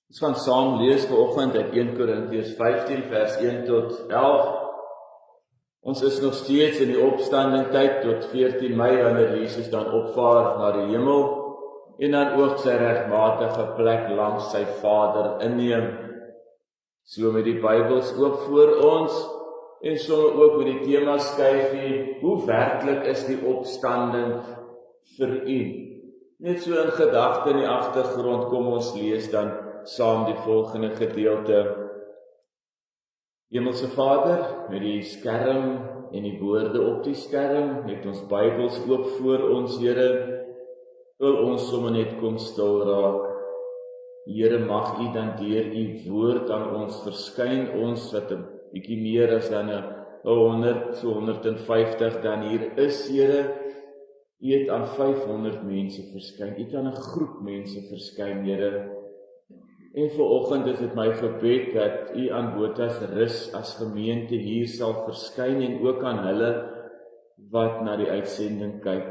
Ons gaan saam lees vanoggend uit 1 Korintiërs 15 vers 1 tot 11. Ons is nog steeds in die opstanding tyd tot 14 Mei wanneer Jesus dan opvaar na die hemel en dan ook sy regmatige plek langs sy Vader inneem. So met die Bybels oop voor ons en sommer ook met die tema skyfie, hoe werklik is die opstanding vir u? Net so in gedagte in die agtergrond kom ons lees dan saam die volgende gedeelte. Hemelse Vader, met die skerm en die woorde op die skerm, met ons Bybels oop voor ons, Here, wil ons sommer net kom stil raak. Here, mag u dan deur u woord aan ons verskyn, ons wat 'n bietjie meer as dan 100, so 150 dan hier is, Here. U het aan 500 mense verskyn, u het aan 'n groep mense verskyn, Here. En vanoggend is dit my gebed dat u aan Botas Rus as gemeente hier sal verskyn en ook aan hulle wat na die uitsending kyk.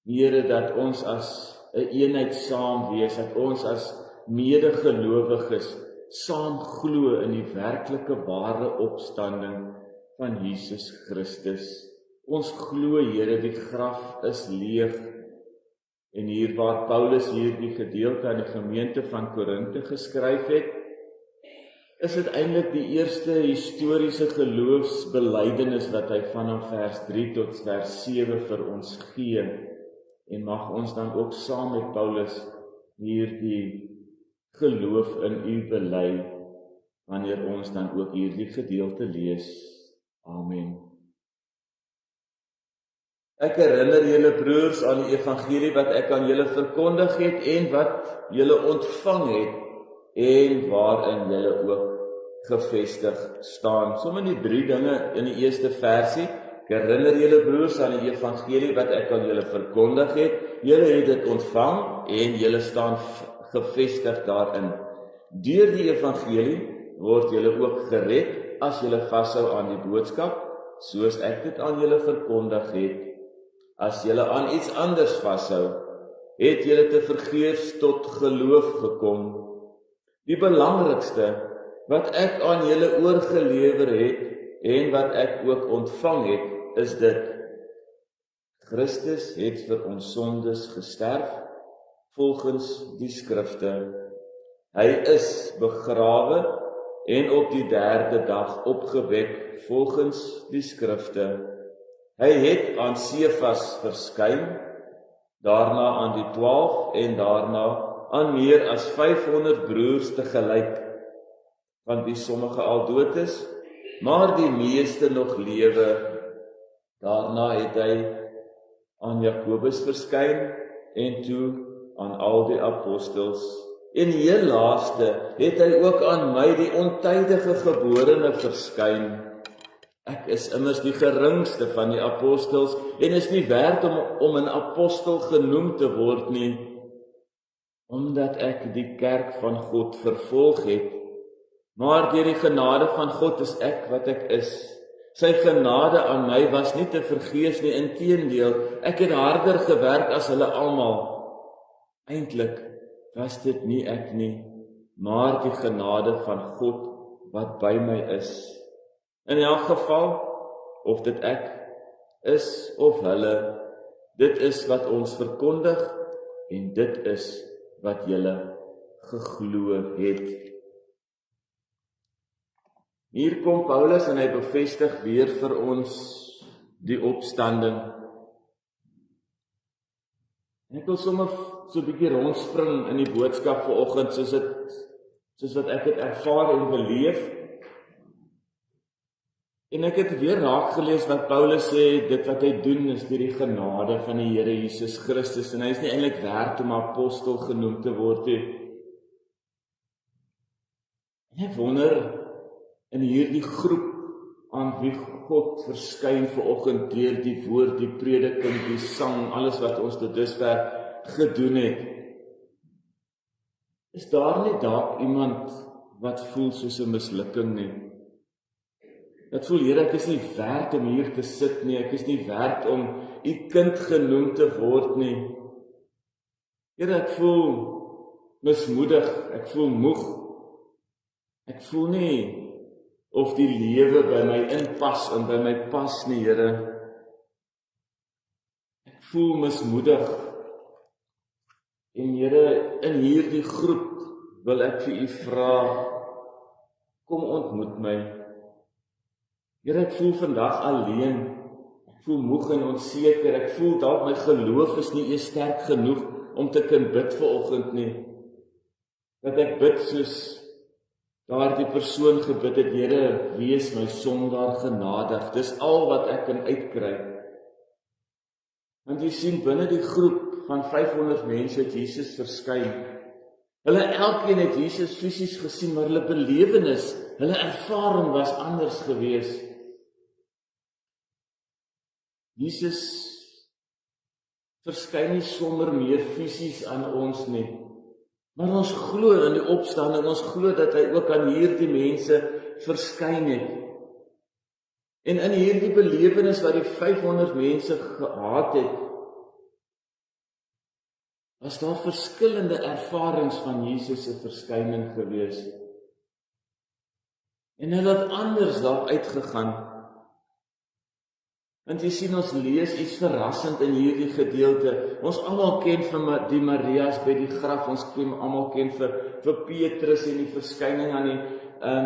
Here, dat ons as 'n eenheid saam wees, dat ons as medegelowiges saam glo in die werklike ware opstanding van Jesus Christus. Ons glo, Here, die graf is leeg. En hier waar Paulus hierdie gedeelte aan die gemeente van Korinthe geskryf het, is dit eintlik die eerste historiese geloofsbelydenis wat hy vanaf vers 3 tot vers 7 vir ons gee. En mag ons dan ook saam met Paulus hierdie geloof in u bely, wanneer ons dan ook hierdie gedeelte lees. Amen. Ek herinner julle broers aan die evangelie wat ek aan julle verkondig het en wat julle ontvang het en waarin julle ook gevestig staan. Sommige die 3 dinge in die eerste versie. Ek herinner julle broers aan die evangelie wat ek aan julle verkondig het. Julle het dit ontvang en julle staan gevestig daarin. Deur die evangelie word julle ook gered as julle vashou aan die boodskap, soos ek dit aan julle verkondig het. As julle aan iets anders vashou, het julle te vergeefs tot geloof gekom. Die belangrikste wat ek aan julle oorgelewer het en wat ek ook ontvang het, is dit: Christus het vir ons sondes gesterf volgens die skrifte. Hy is begrawe en op die 3de dag opgewek volgens die skrifte. Hy het aan Sefas verskyn, daarna aan die 12 en daarna aan meer as 500 broers tegelyk, van wie sommige al dood is, maar die meeste nog lewe. Daarna het hy aan Jakobus verskyn en toe aan al die apostels. En heel laaste het hy ook aan my, die ontydige geborene, verskyn. Ek is immers die geringste van die apostels en is nie werd om 'n apostel genoem te word nie, omdat ek die kerk van God vervolg het. Maar deur die genade van God is ek wat ek is. Sy genade aan my was nie te vergeefs nie, inteendeel, ek het harder gewerk as hulle almal. Eintlik was dit nie ek nie, maar die genade van God wat by my is. In elk geval, of dit ek is of hulle, dit is wat ons verkondig en dit is wat julle geglo het. Hier kom Paulus en hy bevestig weer vir ons die opstanding. En ek wil sommer so 'n bietjie rondspring in die boodskap vanoggend, soos wat ek het ervaar en beleef. En ek het weer raak gelees wat Paulus sê, dit wat hy doen is deur die genade van die Here Jesus Christus, en hy is nie eintlik werd om apostel genoem te word nie. En ek wonder, in hierdie groep aan wie God verskyn vanoggend deur die woord, die prediking, die sang, alles wat ons tot dusver gedoen het, is daar nie dalk iemand wat voel soos 'n mislukking nie? Dat voel, Here, ek is nie werd om hier te sit nie, ek is nie werd om u kind genoem te word nie. Here, ek voel mismoedig, ek voel moeg. Ek voel nie of die lewe by my inpas en by my pas nie, Here. Ek voel mismoedig. En Here, in hierdie groep wil ek vir U vra, kom ontmoet my. Here, ek voel vandag alleen. Ek voel moeg en onseker. Ek voel dalk my geloof is nie eers sterk genoeg om te kan bid vanoggend nie. Dat ek bid soos daardie persoon gebid het, Here, wees my sondaar genadig. Dis al wat ek kan uitkry. Want jy sien, binne die groep van 500 mense het Jesus verskyn. Hulle elkeen het Jesus fisies gesien, maar hulle belewenis, hulle ervaring was anders gewees. Jesus verskyn nie sommer meer fisies aan ons nie, maar ons glo in die opstanding, ons glo dat hy ook aan hierdie mense verskyn het. En in hierdie belewenis wat die 500 mense gehad het, was daar verskillende ervarings van Jesus se verskyning gewees. En hulle het anders daar uitgegaan. Want jy sien, ons lees iets verrassend in hierdie gedeelte. Ons almal ken vir die Marias by die graf, ons almal ken vir Petrus en die verskyning aan die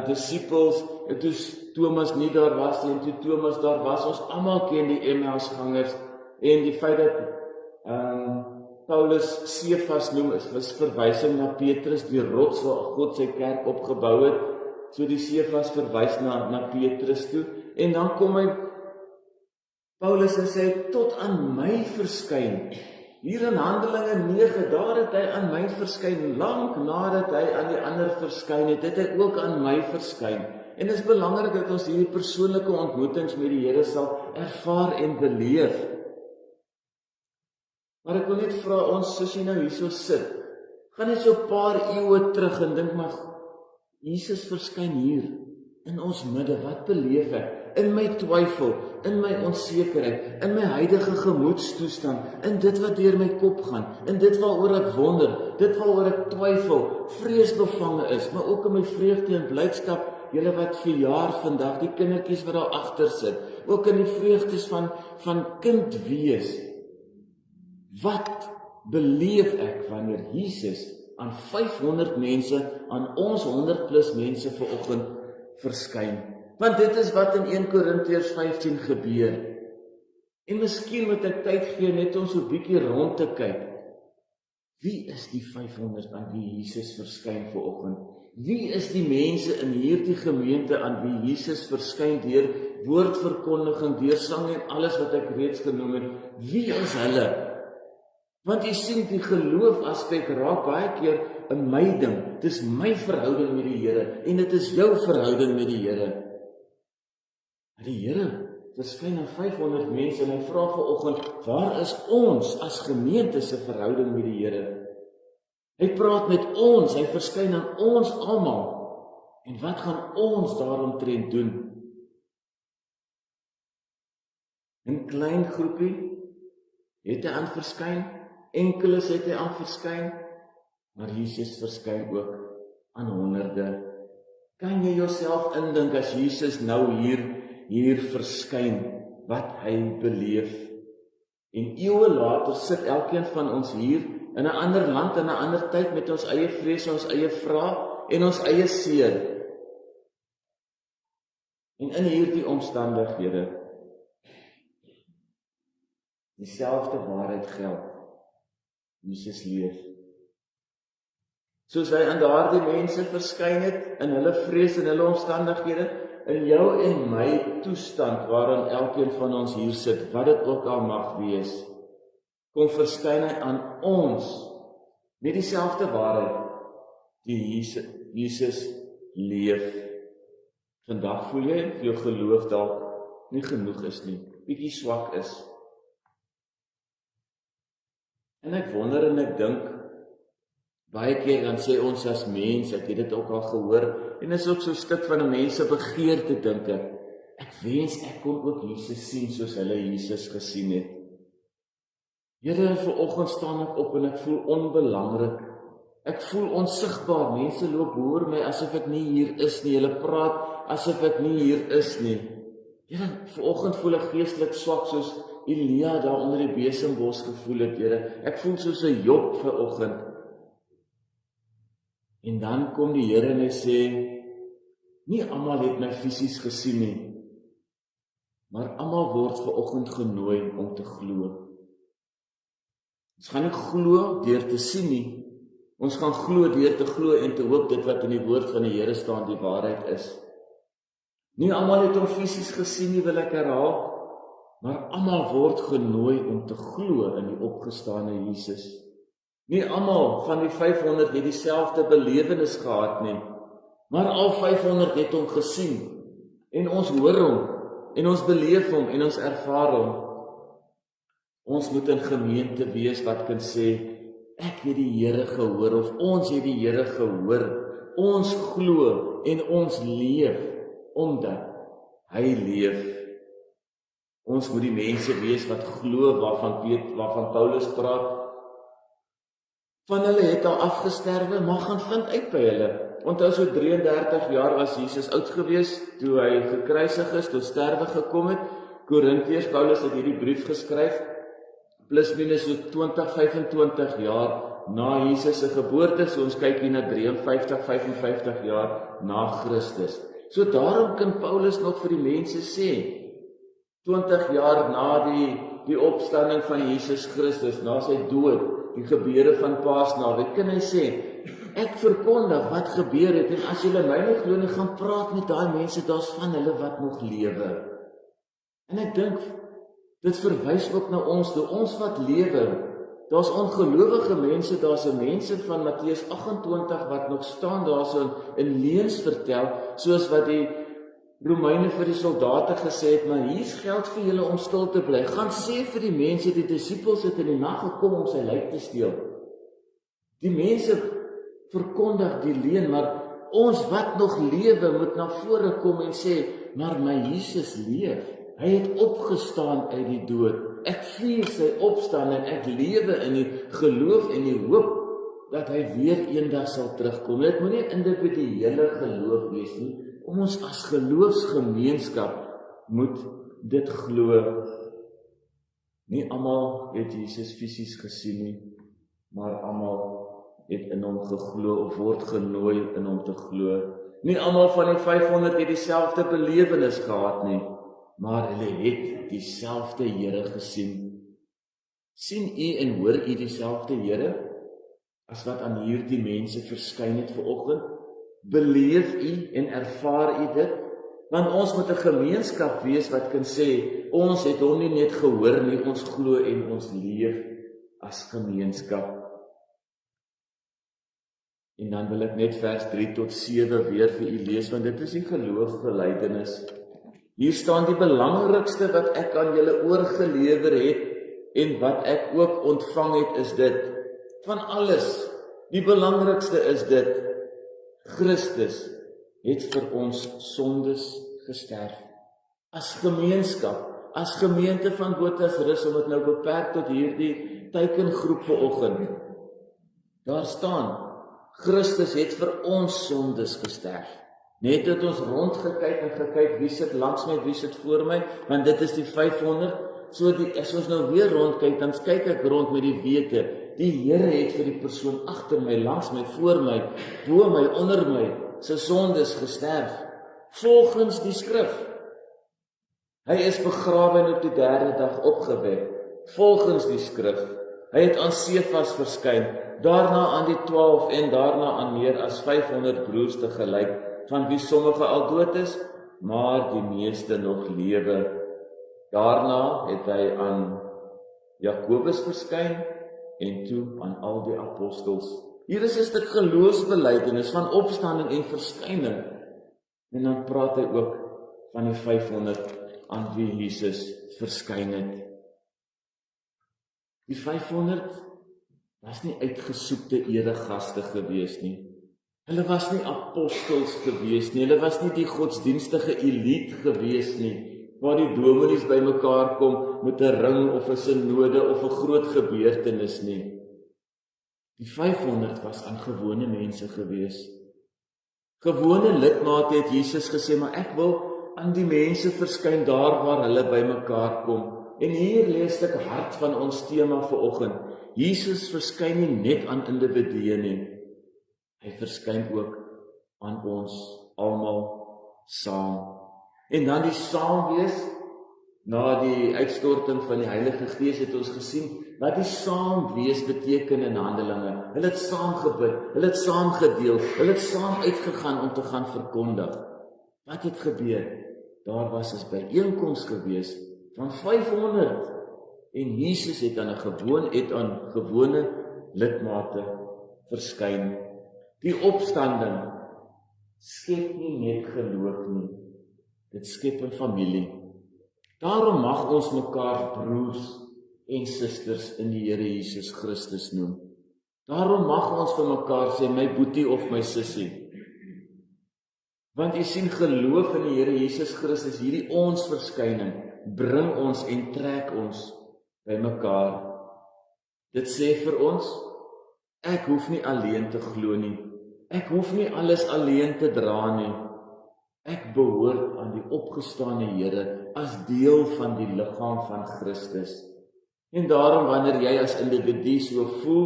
disippels, en toe Thomas nie daar was nie, en toe Thomas daar was, ons almal ken die Emmausgangers, en die feit dat Paulus Cephas noem, is verwysing na Petrus, die rots waar God sy kerk opgebou het, so die Cephas verwys na Petrus toe, en dan kom hy Paulus en sê, tot aan my verskyn. Hier in Handelinge 9, daar het hy aan my verskyn, lank nadat hy aan die ander verskyn het hy ook aan my verskyn. En dit is belangrik dat ons hierdie persoonlike ontmoetings met die Here sal ervaar en beleef. Maar ek wil net vra ons, soos jy nou hierso sit, gaan net so 'n paar eeue terug en dink maar, Jesus verskyn hier in ons midde, wat beleef ek? In my twyfel, in my onsekerheid, in my huidige gemoedstoestand, in dit wat deur my kop gaan, in dit waaroor ek wonder, dit waaroor ek twyfel, vreesbevange is, maar ook in my vreugde en blydskap, julle wat verjaar vandag, die kindertjies wat daar agter sit, ook in die vreugdes van kind wees. Wat beleef ek wanneer Jesus aan 500 mense, aan ons 100 plus mense vanoggend verskyn? Want dit is wat in 1 Korintiërs 15 gebeur. En miskien moet ek tyd gee net om so 'n bietjie rond te kyk. Wie is die 500 aan wie Jesus verskyn vanoggend? Wie is die mense in hierdie gemeente aan wie Jesus verskyn deur woordverkondiging, deur sang en alles wat ek reeds genoem het? Wie is hulle? Want jy sien, die geloof aspek raak baie keer 'n my ding. Dit is my verhouding met die Here en dit is jou verhouding met die Here. Die Here verskyn aan 500 mense en hy vra vanoggend, waar is ons as gemeente se verhouding met die Here? Hy praat met ons, hy verskyn aan ons almal. En wat gaan ons daaromtrent doen? 'n klein groepie het hy aan verskyn, enkeles het hy aan verskyn, maar Jesus verskyn ook aan honderde. Kan jy jouself indink as Jesus nou hier verskyn, wat hy beleef? En eeue later sit elkeen van ons hier, in 'n ander land, in 'n ander tyd, met ons eie vrese, ons eie vrae, en ons eie seer. En in hierdie omstandighede, dieselfde waarheid geld. Jesus leef. Soos hy aan daardie mense verskyn het, in hulle vrees en hulle omstandighede, in jou en my toestand, waarin elkeen van ons hier sit, wat dit ook al mag wees, kom verskyn hy aan ons, met dieselfde waarheid, die Jesus leef. Vandag voel jy, of jou geloof dalk nie genoeg is nie, bietjie swak is. En ek wonder en ek dink, baie keer dan sê ons as mens, ek het dit ook al gehoor, en is ook so 'n stuk van 'n mens se begeerte, dink ek wens ek kon ook Jesus sien soos hulle Jesus gesien het. Here, vanoggend staan ek op en ek voel onbelangrik. Ek voel onsigbaar, mense loop hoor my asof ek nie hier is nie, hulle praat asof ek nie hier is nie. Here, vanoggend voel ek geestelik swak soos Elia daar onder die besembos gevoel het, Here. Ek voel soos 'n Job vanoggend. En dan kom die Here en hy sê, nie almal het my fisies gesien nie, maar almal word vanoggend genooi om te glo. Ons gaan nie glo deur te sien nie, ons gaan glo deur te glo en te hoop dit wat in die woord van die Here staan die waarheid is. Nie almal het hom fisies gesien nie, wil ek herhaal, maar almal word genooi om te glo in die opgestane Jesus. Nie almal van die 500 het dieselfde belewenis gehad nie, maar al 500 het hom gesien, en ons hoor hom, en ons beleef hom, en ons ervaar hom. Ons moet 'n gemeente wees wat kan sê, ek het die Here gehoor, of ons het die Here gehoor, ons glo, en ons leef, omdat hy leef. Ons moet die mense wees wat glo waarvan Paulus praat. Van hulle het al afgesterwe, maar gaan vind uit by hulle. Onthou so 33 jaar was Jesus oud gewees, toe hy gekruisig is, tot sterwe gekom het. Korintiërs, Paulus het hierdie brief geskryf, plus minus so 20-25 jaar na Jesus se geboorte, so ons kyk hier na 53-55 jaar na Christus. So daarom kan Paulus nog vir die mense sê, 20 jaar na die opstanding van Jesus Christus, na sy dood, die gebeure van Paasnaweek, kan hy sê, ek verkondig wat gebeur het, en as julle my nie glo nie, gaan praat met daai mense, daar's van hulle wat nog lewe. En ek dink, dit verwys ook na ons, toe ons wat lewe, daar's ongelowige mense, daar's mense van Matteus 28 wat nog staan daarso in leuns vertel, soos wat die Romeine vir die soldate gesê het, maar hier's geld vir julle om stil te bly. Gaan sê vir die mense, die disippels het in die nag gekom om sy lijk te steel. Die mense verkondig die leuen, maar ons wat nog lewe moet na vore kom en sê, maar my Jesus leef. Hy het opgestaan uit die dood. Ek vier sy opstanding, ek lewe in die geloof en die hoop dat hy weer eendag sal terugkom. Dit moet nie individuele geloof wees nie. Ons as geloofsgemeenskap moet dit glo. Nie almal het Jesus fisies gesien nie, maar almal het in hom geglo of word genooi in hom te glo. Nie almal van die 500 het dieselfde belewenis gehad nie, maar hulle het dieselfde Here gesien. Sien u en hoor u dieselfde Here as wat aan hierdie mense verskyn het vanoggend? Beleef u en ervaar u dit? Want ons moet 'n gemeenskap wees wat kan sê, ons het hom nie net gehoor nie, ons glo en ons leef as gemeenskap. En dan wil ek net vers 3 tot 7 weer vir u lees, want dit is die geloofsbelijdenis. Hier staan die belangrikste wat ek aan julle oorgelewer het, en wat ek ook ontvang het, is dit. Van alles, die belangrikste is dit. Christus het vir ons sondes gesterf. As gemeenskap, as gemeente van Bothavus, om dit nou beperk tot hierdie teikengroep vanoggend. Daar staan, Christus het vir ons sondes gesterf. Net het ons rondgekyk en gekyk, wie sit langs my, wie sit voor my, want dit is die 500. So as ons nou weer rondkyk, dan kyk ek rond met die wete, die Here het vir die persoon agter my, langs my, voor my, bo my, onder my, sy sondes gesterf, volgens die skrif. Hy is begrawe en op die 3de dag opgewek, volgens die skrif. Hy het aan Sefas verskyn, daarna aan die 12 en daarna aan meer as 500 broers te gelyk, van wie sommige al dood is, maar die meeste nog lewe. Daarna het hy aan Jakobus verskyn en toe aan al die apostels. Hier is 'n stuk geloofsbelijdenis van opstanding en verskyning. En dan praat hy ook van die 500 aan wie Jesus verskyn het. Die 500 was nie uitgesoekte eregaste gewees nie. Hulle was nie apostels gewees nie. Hulle was nie die godsdienstige elite gewees nie, waar die dominees bymekaar kom met 'n ring of 'n synode of 'n groot gebeurtenis nie. Die 500 was aan gewone mense gewees. Gewone lidmate het Jesus gesê, maar ek wil aan die mense verskyn daar waar hulle bymekaar kom. En hier lees ek hart van ons tema vanoggend. Jesus verskyn nie net aan individue nie. Hy verskyn ook aan ons almal saam. En dan die saamwees, na die uitstorting van die Heilige Gees het ons gesien, wat die saamwees beteken in Handelinge. Hulle het saam gebid, hulle het saam gedeel, hulle het saam uitgegaan om te gaan verkondig. Wat het gebeur? Daar was 'n byeenkoms gewees van 500 en Jesus het aan gewone lidmate verskyn. Die opstanding skep nie net geloof nie, dit skep 'n familie. Daarom mag ons mekaar broers en susters in die Here Jesus Christus noem. Daarom mag ons vir mekaar sê, my boetie of my sussie. Want jy sien, geloof in die Here Jesus Christus, hierdie ons verskyning, bring ons en trek ons by mekaar. Dit sê vir ons, ek hoef nie alleen te glo nie. Ek hoef nie alles alleen te dra nie. Ek behoort aan die opgestane Here as deel van die liggaam van Christus. En daarom wanneer jy as individu so voel,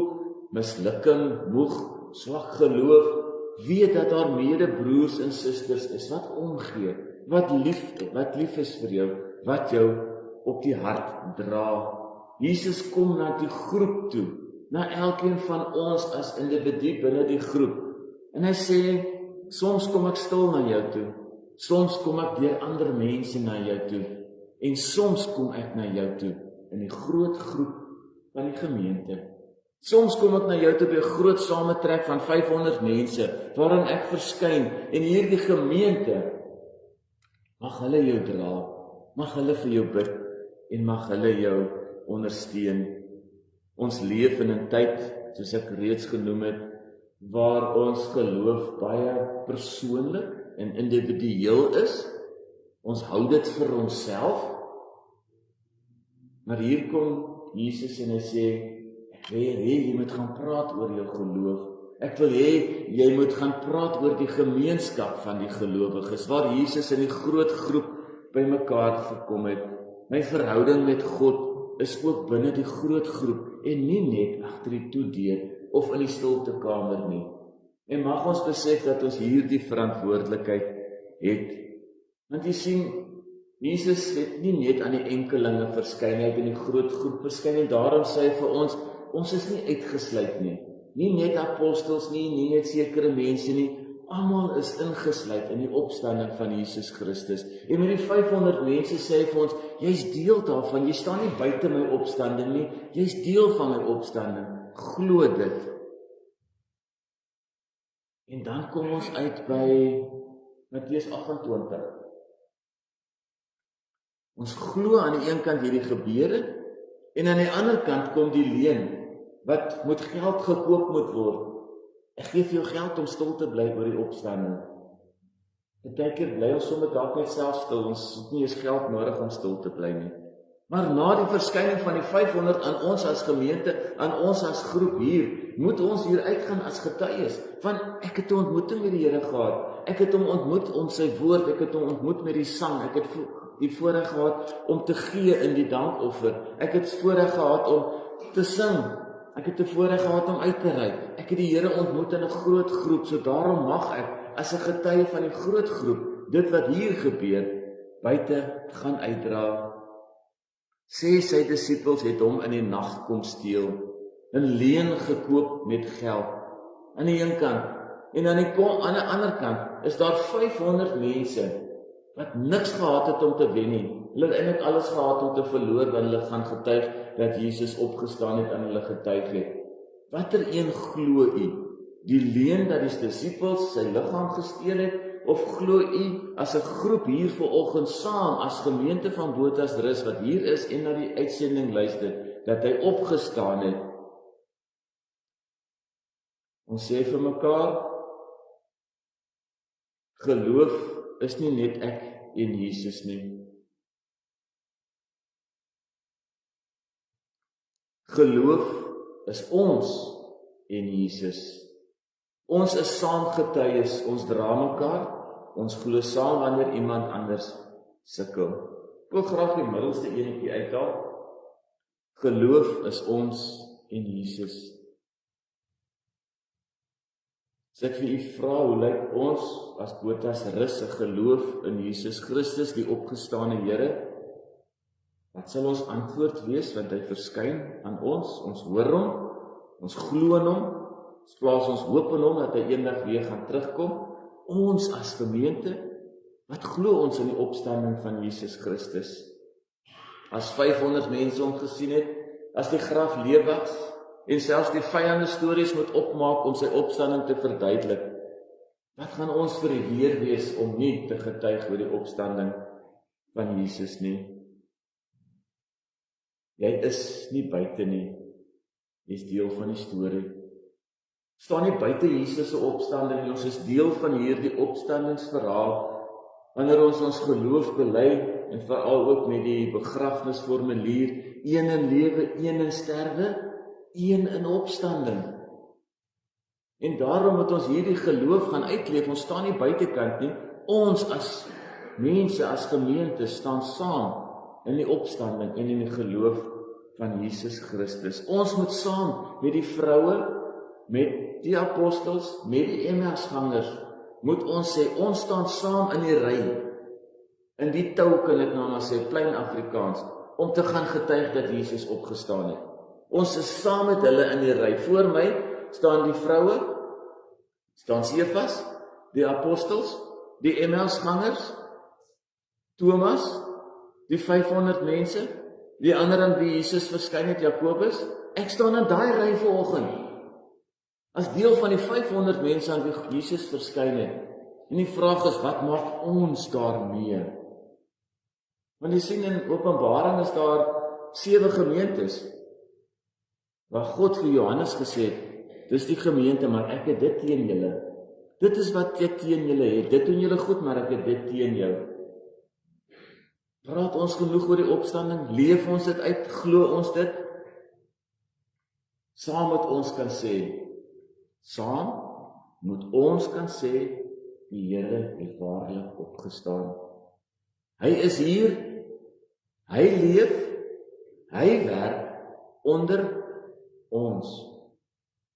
mislukking, moeg, swak geloof, weet dat daar medebroers en susters is wat omgee, wat lief is vir jou, wat jou op die hart dra. Jesus kom na die groep toe, na elkeen van ons as individu binne die groep. En hy sê, soms kom ek stil na jou toe, soms kom ek deur ander mense na jou toe, en soms kom ek na jou toe, in die groot groep van die gemeente. Soms kom ek na jou toe by 'n groot sametrek van 500 mense, waarin ek verskyn, en hierdie gemeente, mag hulle jou dra, mag hulle vir jou bid, en mag hulle jou ondersteun. Ons leef in 'n tyd, soos ek reeds genoem het, waar ons geloof baie persoonlik en individueel is. Ons hou dit vir onsself. Maar hier kom Jesus en hy sê, ek wil hê jy moet gaan praat oor jou geloof. Ek wil hê jy moet gaan praat oor die gemeenskap van die gelowiges, waar Jesus in die groot groep bymekaar gekom het. My verhouding met God is ook binne die groot groep en nie net agter die toedeur of in die stiltekamer nie. En mag ons besef dat ons hierdie verantwoordelikheid het. Want jy sien, Jesus het nie net aan die enkelinge verskyn, hy het in die groot groep verskyn, en daarom sê hy vir ons is nie uitgesluit nie. Nie net apostels nie net sekere mense nie, almal is ingesluit in die opstanding van Jesus Christus. En met die 500 mense sê hy vir ons, jy's deel daarvan, jy staan nie buite my opstanding nie, jy's deel van my opstanding. Glo dit. En dan kom ons uit by Matteus 28. Ons glo aan die een kant hierdie gebeure, en aan die ander kant kom die leuen, wat met geld gekoop moet word. Ek gee vir jou geld om stil te bly oor die opstanding. Partykeer bly ons sommer dalk net self stil, ons het nie eens geld nodig om stil te bly nie. Maar na die verskyning van die 500 aan ons as gemeente, aan ons as groep hier, moet ons hier uitgaan as getuies, van ek het 'n ontmoeting met die Here gehad, ek het hom ontmoet om sy woord, ek het hom ontmoet met die sang, ek het die voorreg gehad om te gee in die dankoffer, ek het voorreg gehad om te sing, ek het 'n voorreg gehad om uit te reik, ek het die Here ontmoet in 'n groot groep, so daarom mag ek, as 'n getuie van die groot groep, dit wat hier gebeur, buite gaan uitdra. Sê sy disippels het hom in die nag kom steel, 'n leuen gekoop met geld, aan die een kant, en aan die ander kant, is daar 500 mense, wat niks gehad het om te wen nie. Hulle het eintlik alles gehad om te verloor, want hulle gaan getuig dat Jesus opgestaan het en hulle getuig het. Watter een glo u? Die leuen dat die disippels sy liggaam gesteel het, of glo u as 'n groep hier vanoggend saam, as gemeente van Botas Rus, wat hier is en na die uitsending luister, dat hy opgestaan het? Ons sê vir mekaar, geloof is nie net ek en Jesus nie. Geloof is ons en Jesus. Ons is saamgetuies, ons dra mekaar, ons glo saam wanneer iemand anders sukkel. Ek wil graag die middelste enetjie uithaal. Geloof is ons en Jesus. As ek vir u vra, hoe lyk ons as Botas Rus se geloof in Jesus Christus, die opgestane Here? Wat sal ons antwoord wees, want hy verskyn aan ons hoor hom, ons glo in hom, ons plaas ons hoop in hom, dat hy eendag weer gaan terugkom. Ons as gemeente, wat glo ons in die opstanding van Jesus Christus? As 500 mense hom gesien het, as die graf leeg was, en selfs die vyande stories moet opmaak om sy opstanding te verduidelik, wat gaan ons verweer wees om nie te getuig oor die opstanding van Jesus nie? Jy is nie buite nie, jy is deel van die storie. Staan nie buite Jesus se opstanding nie, ons is deel van hierdie opstandingsverhaal, wanneer ons geloof bely, en veral ook met die begrafnisformulier, een in lewe, een in sterwe, een in opstanding. En daarom moet ons hierdie geloof gaan uitleef, ons staan nie buitekant nie, ons as mense, as gemeente, staan saam in die opstanding en in die geloof van Jesus Christus. Ons moet saam met die vroue, met die apostels, met die Emmausgangers, moet ons sê, ons staan saam in die ry, in die tou kan ek nou maar sê, plain Afrikaans, om te gaan getuig dat Jesus opgestaan het. Ons is saam met hulle in die ry. Voor my staan die vroue, staan Cephas, die apostels, die Emmausgangers, Thomas, die 500 mense, die ander aan wie Jesus verskyn het, Jakobus. Ek staan in daai ry vanoggend, as deel van die 500 mense aan wie Jesus verskyn het. En die vraag is, wat maak ons daarmee? Want jy sien in Openbaring is daar 7 gemeentes, waar God vir Johannes gesê het, dis die gemeente, maar ek het dit teen julle. Dit is wat ek teen julle het. Dit doen julle goed, maar ek het dit teen jou. Praat ons genoeg oor die opstanding? Leef ons dit uit? Glo ons dit? Saam moet ons kan sê, die Here het waarlik opgestaan. Hy is hier, hy leef, hy werk onder ons.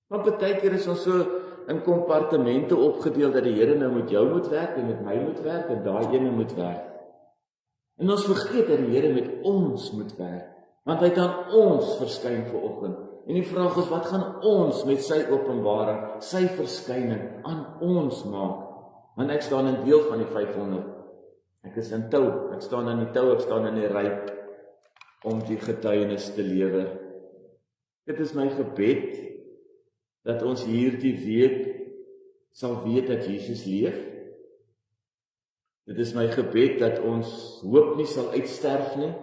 Maar baie keer is ons so in kompartemente opgedeel, dat die Here nou met jou moet werk, en met my moet werk, en daai ene moet werk. En ons vergeet dat die Here met ons moet werk, want hy het aan ons verskyn vanoggend. En die vraag is, wat gaan ons met sy openbaring, sy verskyning aan ons maak? Want ek staan in deel van die 500. Ek is in tou, ek staan in die tou, ek staan in die ry, om die getuienis te lewer. Dit is my gebed, dat ons hierdie week sal weet dat Jesus leef. Dit is my gebed dat ons hoop nie sal uitsterf nie.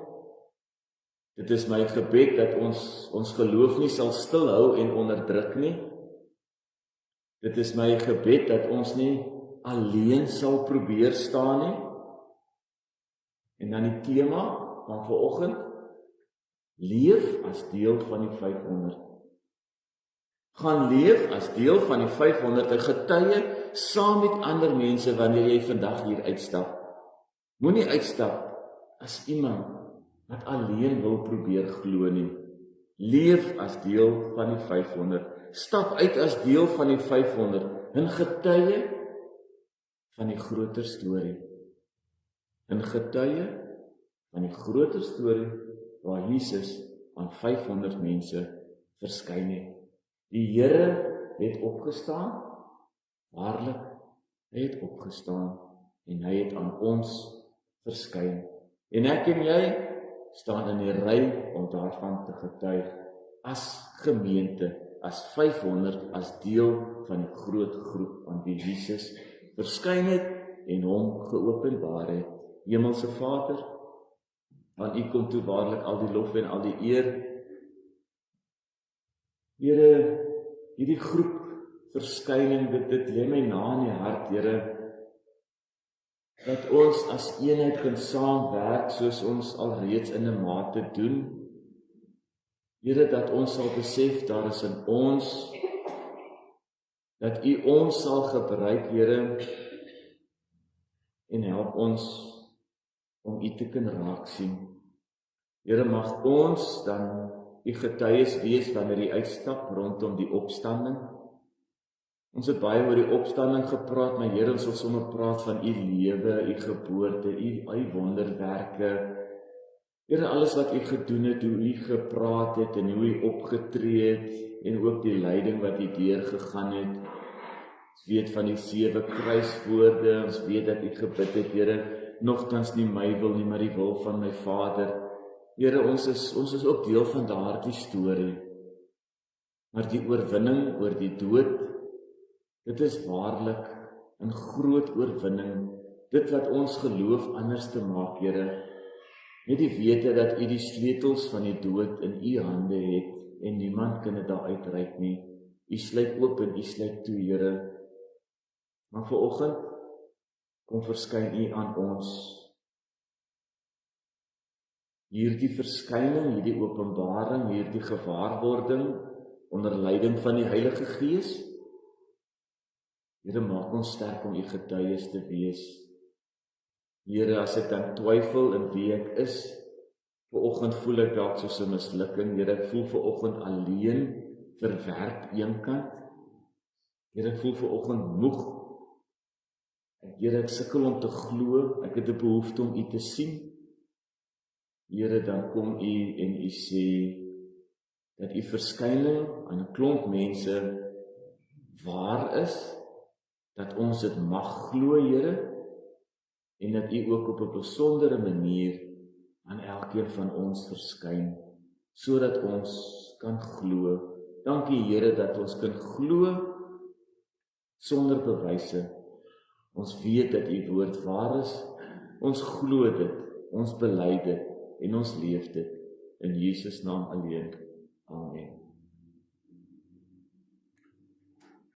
Dit is my gebed dat ons geloof nie sal stilhou en onderdruk nie. Dit is my gebed dat ons nie alleen sal probeer staan nie. En dan die tema van vanoggend, leef as deel van die 500. Gaan leef as deel van die 500, 'n getuie saam met ander mense wanneer jy vandag hier uitstap. Moenie uitstap as iemand wat alleen wil probeer glo nie. Leef as deel van die 500. Stap uit as deel van die 500, 'n getuie van die groter storie. 'n getuie van die groter storie waar Jesus aan 500 mense verskyn het. Die Here het opgestaan, waarlik, hy het opgestaan en hy het aan ons verskyn. En ek en jy staan in die ry om daarvan te getuig as gemeente, as 500, as deel van die groot groep aan wie Jesus verskyn het en hom geopenbaar het. Hemelse Vader, aan U kom toe waarlik al die lof en al die eer. Here, hierdie groep verskyning, dit lê my na in die hart, Here, dat ons as eenheid kan saamwerk soos ons alreeds in 'n mate doen. Here, dat ons sal besef daar is in ons dat U ons sal gebruik, Here, en help ons om U te kan raak sien. Here, mag ons dan U getuies wees wanneer U uitstap rondom die opstanding. Ons het baie oor die opstanding gepraat, maar Here, ons wil sommer praat van U lewe, U geboorte, U wonderwerke. Here, alles wat U gedoen het, hoe U gepraat het en hoe U opgetree het en ook die lyding wat U deurgegaan het. Ons weet van die 7 kruiswoorde, ons weet dat U gebid het, Here, nogtans nie my wil nie, maar die wil van my Vader. Here, ons is ook deel van daardie storie. Maar die oorwinning oor die dood, dit is waarlik 'n groot oorwinning. Dit wat ons geloof anders te maak, Here. Net die wete dat U die sleutels van die dood in U hande het en niemand kan dit daar uitreik nie. U sluit oop en U sluit toe, Here. Maar vanoggend kom verskyn U aan ons. Hierdie verskyning, hierdie openbaring, hierdie gewaarwording onder leiding van die Heilige Gees. Here, maak ons sterk om U getuies te wees. Here, as ek dan twyfel in wie ek is, vanoggend voel ek dalk soos 'n mislukking. Here, ek voel vanoggend alleen, verwerp eenkant. Here, ek voel vanoggend moeg. Here, ek sukkel om te glo, ek het 'n behoefte om U te sien. Here, dan kom U en U sê dat U verskyning aan 'n klomp mense waar is, dat ons dit mag glo, Here, en dat U ook op 'n besondere manier aan elkeen van ons verskyn, sodat ons kan glo. Dankie, Here, dat ons kan glo sonder bewyse. Ons weet dat U woord waar is, ons glo dit, ons bely dit, en ons leef dit, in Jesus naam alleen.